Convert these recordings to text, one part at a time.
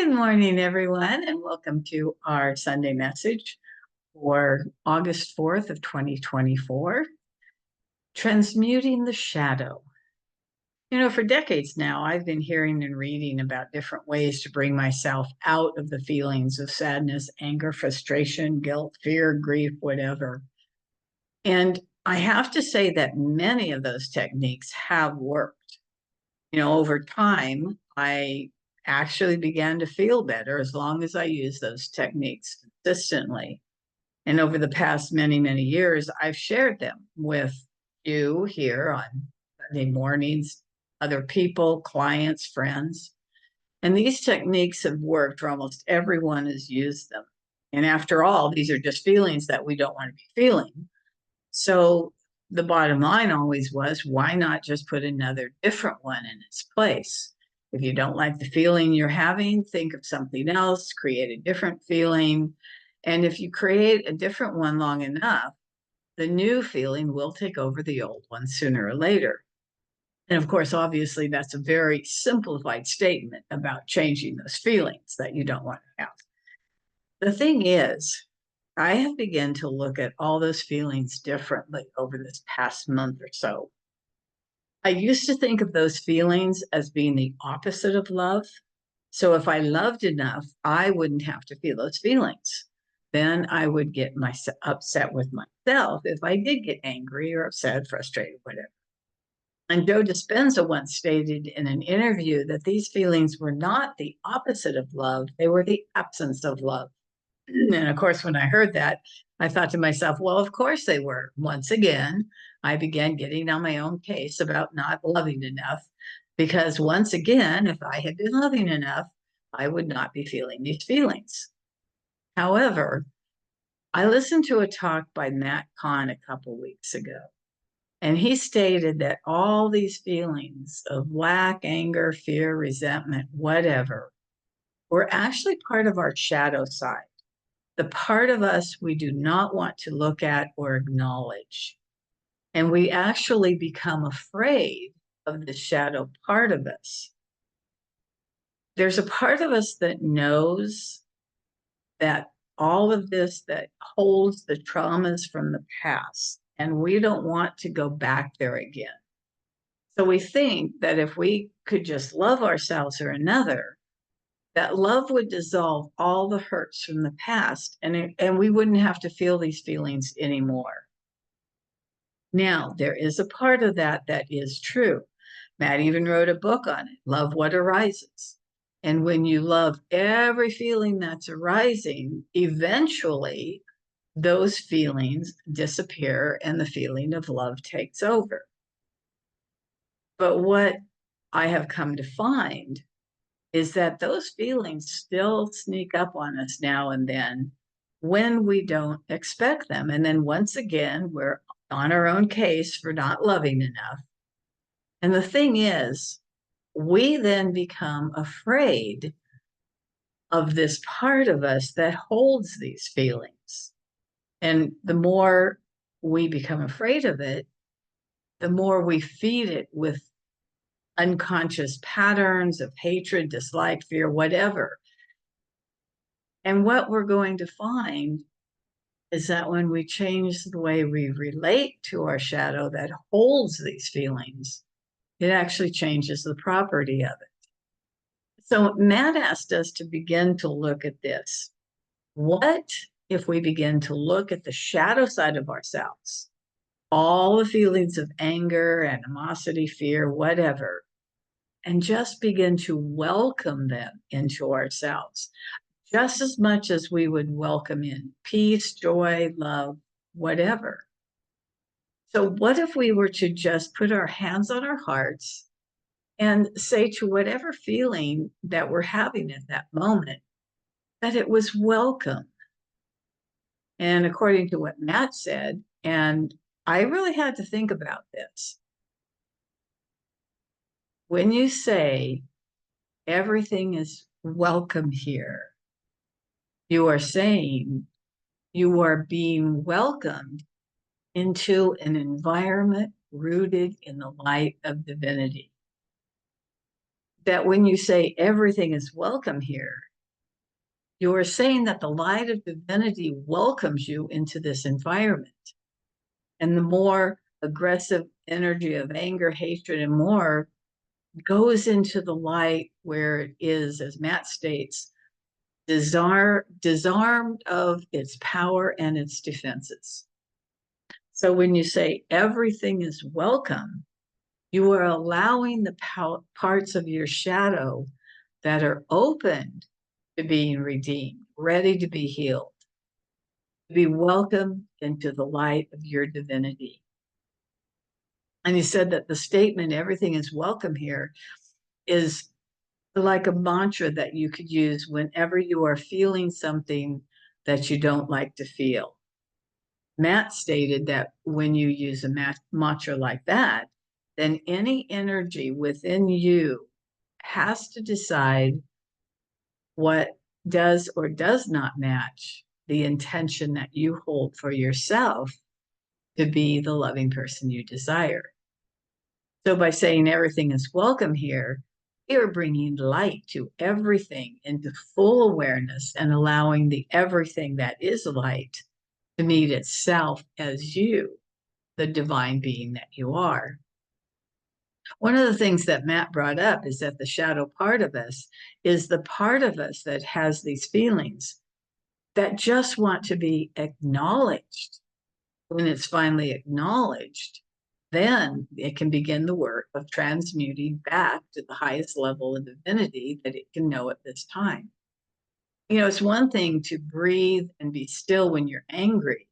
Good morning, everyone, and welcome to our Sunday message for August 4th of 2024, Transmuting the Shadow. For decades now, I've been hearing and reading about different ways to bring myself out of the feelings of sadness, anger, frustration, guilt, fear, grief, whatever. And I have to say that many of those techniques have worked. Over time, I actually began to feel better as long as I used those techniques consistently. And over the past many, many years, I've shared them with you here on Sunday mornings, other people, clients, friends. And these techniques have worked for almost everyone has used them. And after all, these are just feelings that we don't want to be feeling. So the bottom line always was, why not just put another different one in its place? If you don't like the feeling you're having, think of something else, create a different feeling. And if you create a different one long enough, the new feeling will take over the old one sooner or later. And of course, obviously, that's a very simplified statement about changing those feelings that you don't want to have. The thing is, I have begun to look at all those feelings differently over this past month or so. I used to think of those feelings as being the opposite of love. So if I loved enough, I wouldn't have to feel those feelings. Then I would get upset with myself if I did get angry or upset, frustrated, whatever. And Joe Dispenza once stated in an interview that these feelings were not the opposite of love, they were the absence of love. And of course, when I heard that, I thought to myself, well, of course they were. Once again, I began getting on my own case about not loving enough, because once again, if I had been loving enough, I would not be feeling these feelings. However, I listened to a talk by Matt Kahn a couple weeks ago, and he stated that all these feelings of lack, anger, fear, resentment, whatever, were actually part of our shadow side. The part of us we do not want to look at or acknowledge. And we actually become afraid of the shadow part of us. There's a part of us that knows that all of this that holds the traumas from the past, and we don't want to go back there again. So we think that if we could just love ourselves or another, that love would dissolve all the hurts from the past, and we wouldn't have to feel these feelings anymore. Now, there is a part of that that is true. Matt even wrote a book on it, Love What Arises. And when you love every feeling that's arising, eventually those feelings disappear and the feeling of love takes over. But what I have come to find is that those feelings still sneak up on us now and then when we don't expect them. And then once again, we're on our own case for not loving enough. And the thing is, we then become afraid of this part of us that holds these feelings. And the more we become afraid of it, the more we feed it with unconscious patterns of hatred, dislike, fear, whatever. And what we're going to find is that when we change the way we relate to our shadow that holds these feelings, it actually changes the property of it. So Matt asked us to begin to look at this. What if we begin to look at the shadow side of ourselves, all the feelings of anger, animosity, fear, whatever, and just begin to welcome them into ourselves, just as much as we would welcome in peace, joy, love, whatever. So what if we were to just put our hands on our hearts and say to whatever feeling that we're having at that moment, that it was welcome? And according to what Matt said, and I really had to think about this, when you say everything is welcome here, you are saying you are being welcomed into an environment rooted in the light of divinity. That when you say everything is welcome here, You are saying that the light of divinity welcomes you into this environment. And the more aggressive energy of anger, hatred, and more goes into the light where it is, as Matt states, disarmed of its power and its defenses. So when you say everything is welcome, you are allowing the parts of your shadow that are open to being redeemed, ready to be healed, to be welcomed into the light of your divinity. And he said that the statement, everything is welcome here, is like a mantra that you could use whenever you are feeling something that you don't like to feel. Matt stated that when you use a mantra like that, then any energy within you has to decide what does or does not match the intention that you hold for yourself to be the loving person you desire. So by saying everything is welcome here, you're bringing light to everything into full awareness and allowing the everything that is light to meet itself as you, the divine being that you are. One of the things that Matt brought up is that the shadow part of us is the part of us that has these feelings that just want to be acknowledged. When it's finally acknowledged, then it can begin the work of transmuting back to the highest level of divinity that it can know at this time. You know, it's one thing to breathe and be still when you're angry,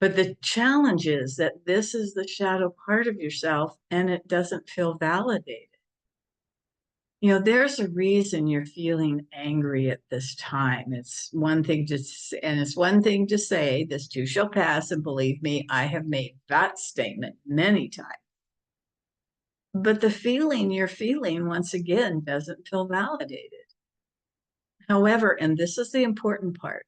but the challenge is that this is the shadow part of yourself and it doesn't feel validated. You know, there's a reason you're feeling angry at this time. It's one thing to say, this too shall pass, and believe me, I have made that statement many times. But the feeling you're feeling, once again, doesn't feel validated. However, and this is the important part,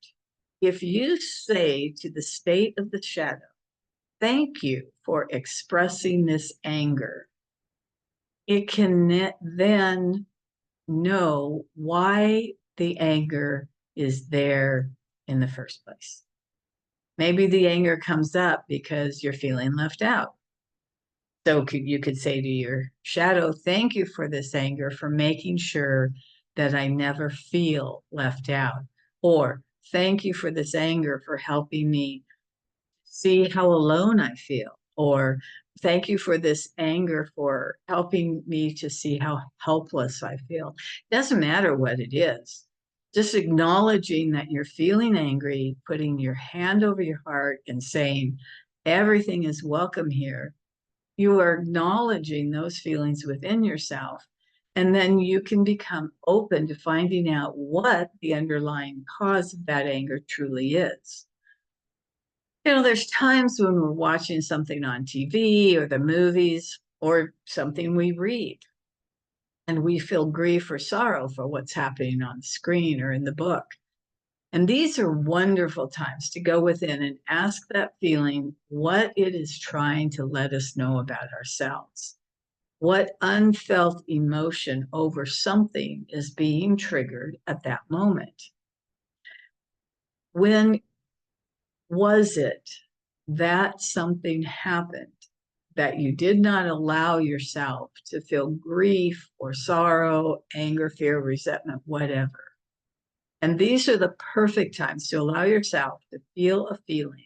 if you say to the state of the shadow, thank you for expressing this anger, it can then know why the anger is there in the first place. Maybe the anger comes up because you're feeling left out. So you could say to your shadow, thank you for this anger, for making sure that I never feel left out. Or thank you for this anger for helping me see how alone I feel. Or thank you for this anger for helping me to see how helpless I feel. It doesn't matter what it is. Just acknowledging that you're feeling angry, putting your hand over your heart and saying, everything is welcome here. You are acknowledging those feelings within yourself. And then you can become open to finding out what the underlying cause of that anger truly is. You know, there's times when we're watching something on TV or the movies or something we read, and we feel grief or sorrow for what's happening on the screen or in the book. And these are wonderful times to go within and ask that feeling what it is trying to let us know about ourselves. What unfelt emotion over something is being triggered at that moment? When was it that something happened that you did not allow yourself to feel grief or sorrow, anger, fear, resentment, whatever? And these are the perfect times to allow yourself to feel a feeling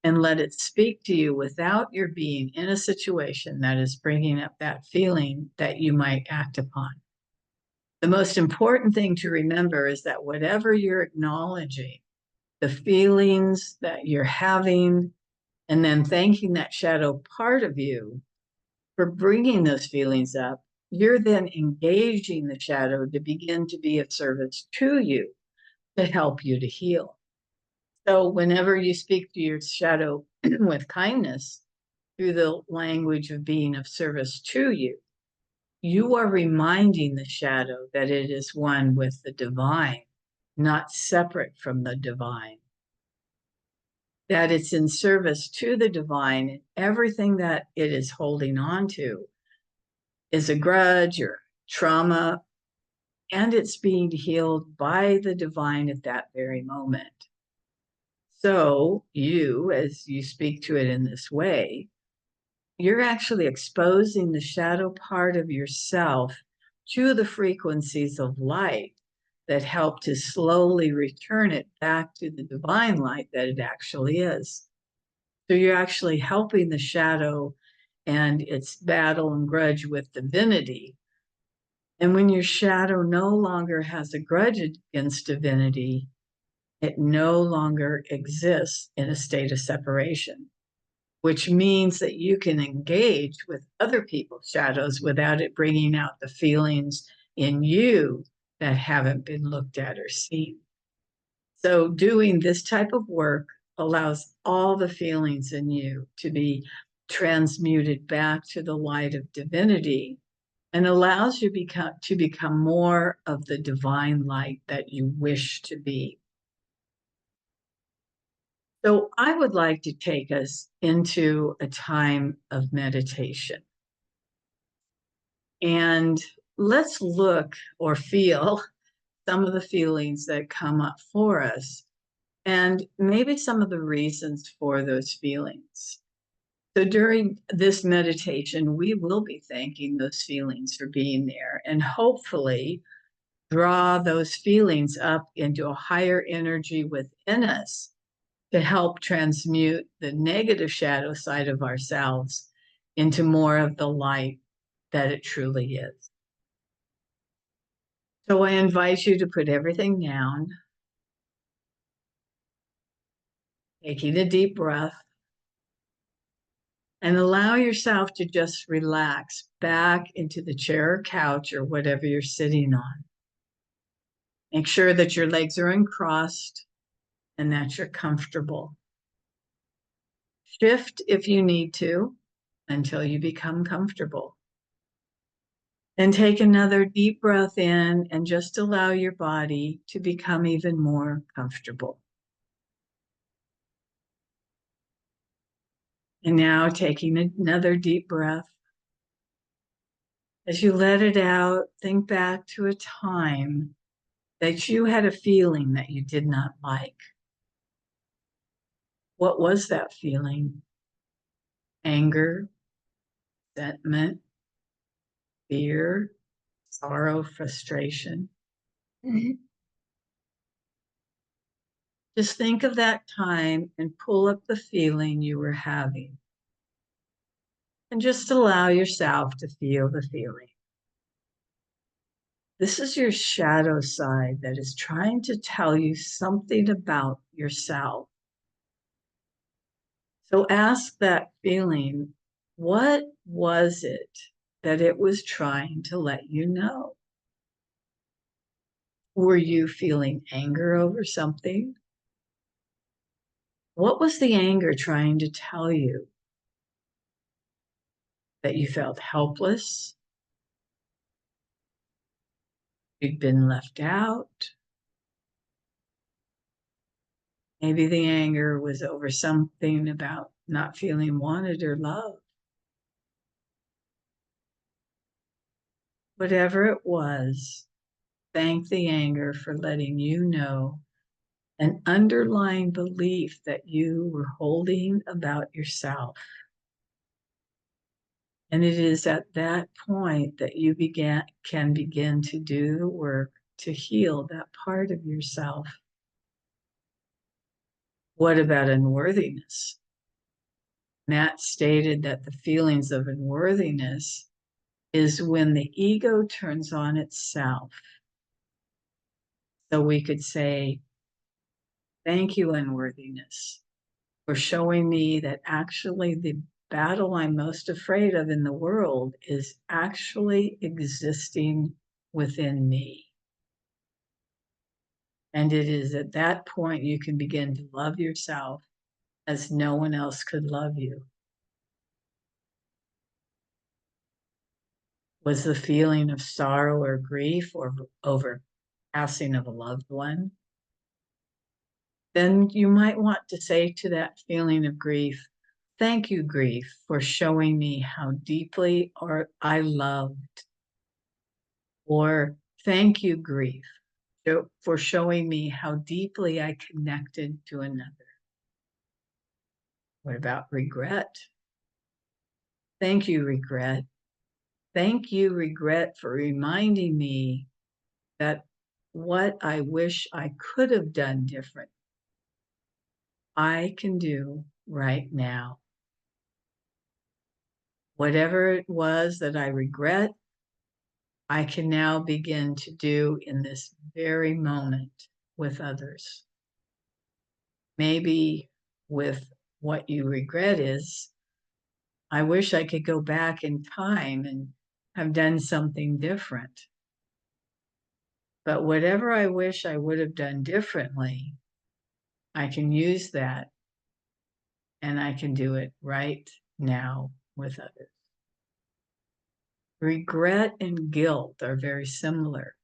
and let it speak to you without your being in a situation that is bringing up that feeling that you might act upon. The most important thing to remember is that whatever you're acknowledging, the feelings that you're having, and then thanking that shadow part of you for bringing those feelings up, you're then engaging the shadow to begin to be of service to you, to help you to heal. So whenever you speak to your shadow with kindness through the language of being of service to you, you are reminding the shadow that it is one with the divine, not separate from the divine. That it's in service to the divine. Everything that it is holding on to is a grudge or trauma and it's being healed by the divine at that very moment. So you, as you speak to it in this way, you're actually exposing the shadow part of yourself to the frequencies of light that help to slowly return it back to the divine light that it actually is. So you're actually helping the shadow and its battle and grudge with divinity. And when your shadow no longer has a grudge against divinity, it no longer exists in a state of separation, which means that you can engage with other people's shadows without it bringing out the feelings in you that haven't been looked at or seen. So doing this type of work allows all the feelings in you to be transmuted back to the light of divinity and allows you to become more of the divine light that you wish to be. So I would like to take us into a time of meditation. And let's look or feel some of the feelings that come up for us and maybe some of the reasons for those feelings. So during this meditation, we will be thanking those feelings for being there and hopefully draw those feelings up into a higher energy within us to help transmute the negative shadow side of ourselves into more of the light that it truly is. So I invite you to put everything down, taking a deep breath, and allow yourself to just relax back into the chair or couch or whatever you're sitting on. Make sure that your legs are uncrossed and that you're comfortable. Shift if you need to until you become comfortable. Then take another deep breath in and just allow your body to become even more comfortable. And now taking another deep breath. As you let it out, think back to a time that you had a feeling that you did not like. What was that feeling? Anger, resentment, fear, sorrow, frustration. Just think of that time and pull up the feeling you were having. And just allow yourself to feel the feeling. This is your shadow side that is trying to tell you something about yourself. So ask that feeling, what was it that it was trying to let you know? Were you feeling anger over something? What was the anger trying to tell you? That you felt helpless? You'd been left out? Maybe the anger was over something about not feeling wanted or loved. Whatever it was, thank the anger for letting you know an underlying belief that you were holding about yourself. And it is at that point that you can begin to do the work to heal that part of yourself. What about unworthiness? Matt stated that the feelings of unworthiness is when the ego turns on itself. So we could say, thank you, unworthiness, for showing me that actually the battle I'm most afraid of in the world is actually existing within me. And it is at that point you can begin to love yourself as no one else could love you. Was the feeling of sorrow or grief or over passing of a loved one? Then you might want to say to that feeling of grief, thank you, grief, for showing me how deeply I loved. Or Thank you, grief, for showing me how deeply I connected to another. What about regret? Thank you, regret. Thank you, regret, for reminding me that what I wish I could have done different, I can do right now. Whatever it was that I regret, I can now begin to do in this very moment with others. Maybe with what you regret is, I wish I could go back in time and have done something different. But whatever I wish I would have done differently, I can use that and I can do it right now with others. Regret and guilt are very similar.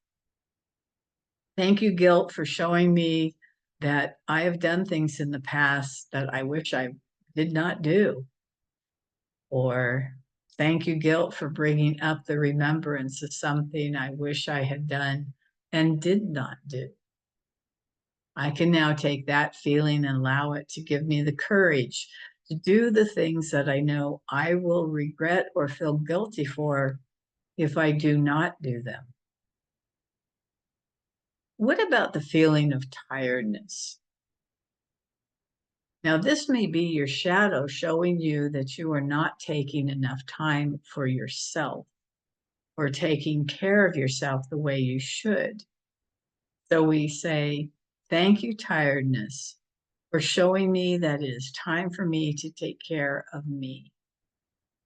Thank you, guilt, for showing me that I have done things in the past that I wish I did not do. Or thank you, guilt, for bringing up the remembrance of something I wish I had done and did not do. I can now take that feeling and allow it to give me the courage to do the things that I know I will regret or feel guilty for if I do not do them. What about the feeling of tiredness? Now, this may be your shadow showing you that you are not taking enough time for yourself or taking care of yourself the way you should. So we say, thank you, tiredness, for showing me that it is time for me to take care of me,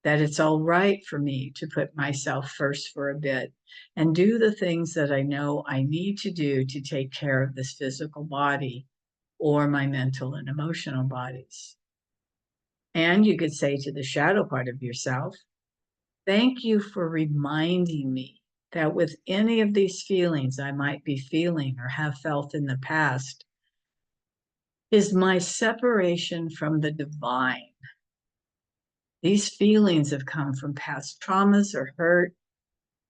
that it's all right for me to put myself first for a bit and do the things that I know I need to do to take care of this physical body or my mental and emotional bodies. And you could say to the shadow part of yourself, thank you for reminding me that with any of these feelings I might be feeling or have felt in the past is my separation from the divine. These feelings have come from past traumas or hurt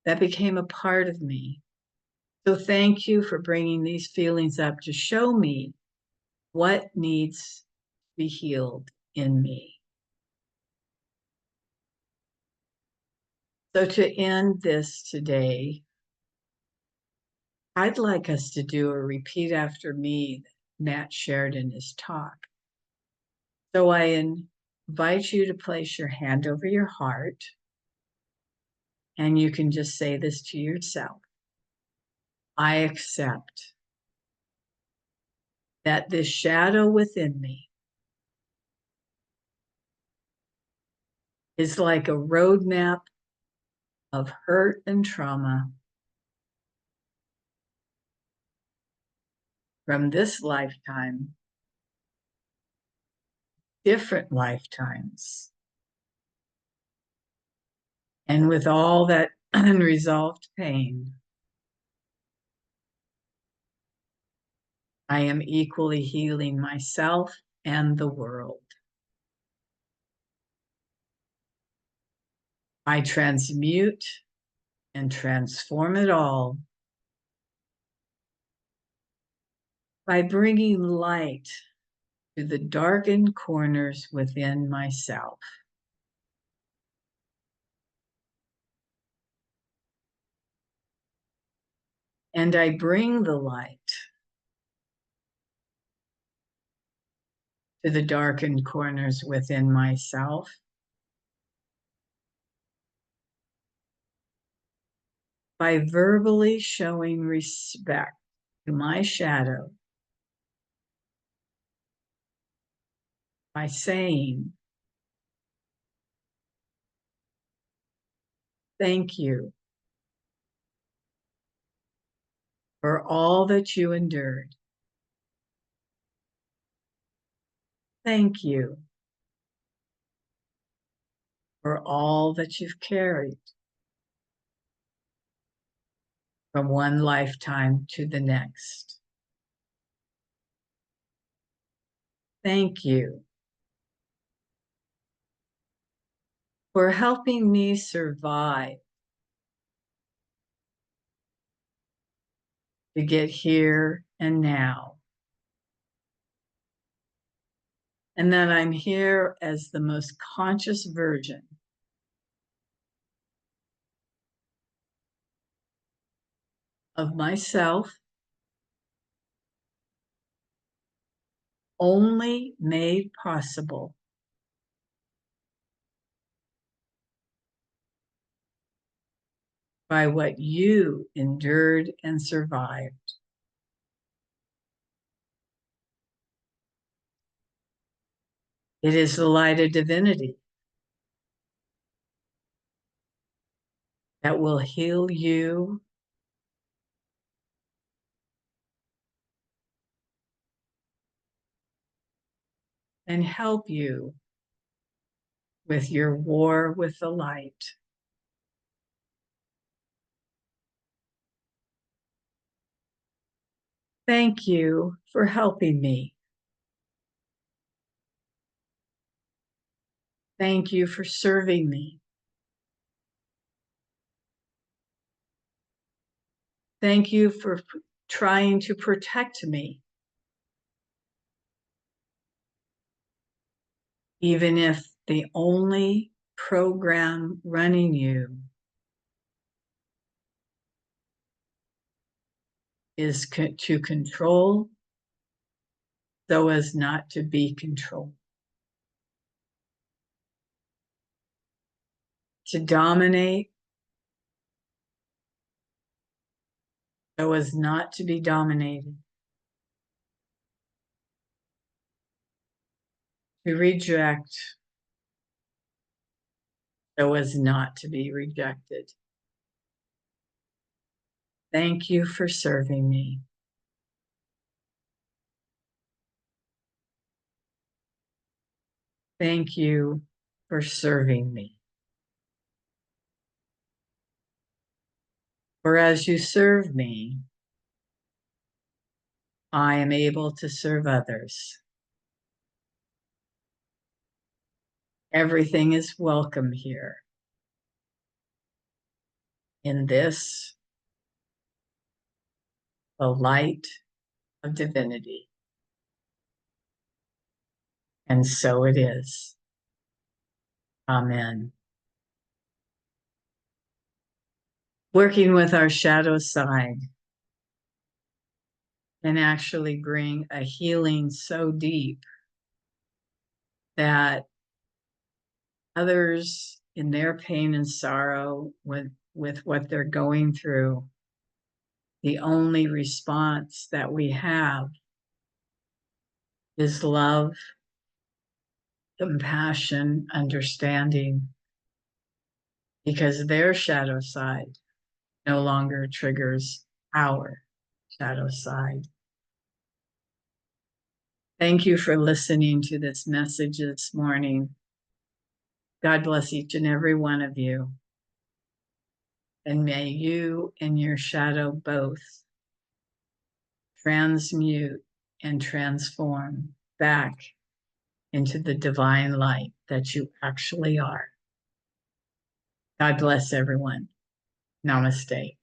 that became a part of me. So thank you for bringing these feelings up to show me what needs to be healed in me. So to end this today, I'd like us to do a repeat after me that Matt shared in his talk. So I invite you to place your hand over your heart, and you can just say this to yourself. I accept that this shadow within me is like a roadmap of hurt and trauma from this lifetime, different lifetimes. And with all that unresolved pain, I am equally healing myself and the world. I transmute and transform it all by bringing light to the darkened corners within myself. And I bring the light to the darkened corners within myself by verbally showing respect to my shadow, by saying, thank you for all that you endured. Thank you for all that you've carried from one lifetime to the next. Thank you for helping me survive to get here and now. And that I'm here as the most conscious version of myself, only made possible by what you endured and survived. It is the light of divinity that will heal you and help you with your war with the light. Thank you for helping me. Thank you for serving me. Thank you for trying to protect me, even if the only program running you is to control so as not to be controlled, to dominate so as not to be dominated, to reject so as not to be rejected. Thank you for serving me. Thank you for serving me. For as you serve me, I am able to serve others. Everything is welcome here in this, the light of divinity. And so it is. Amen. Working with our shadow side can actually bring a healing so deep that others in their pain and sorrow with what they're going through, the only response that we have is love, compassion, understanding, because their shadow side no longer triggers our shadow side. Thank you for listening to this message this morning. God bless each and every one of you. And may you and your shadow both transmute and transform back into the divine light that you actually are. God bless everyone. Namaste.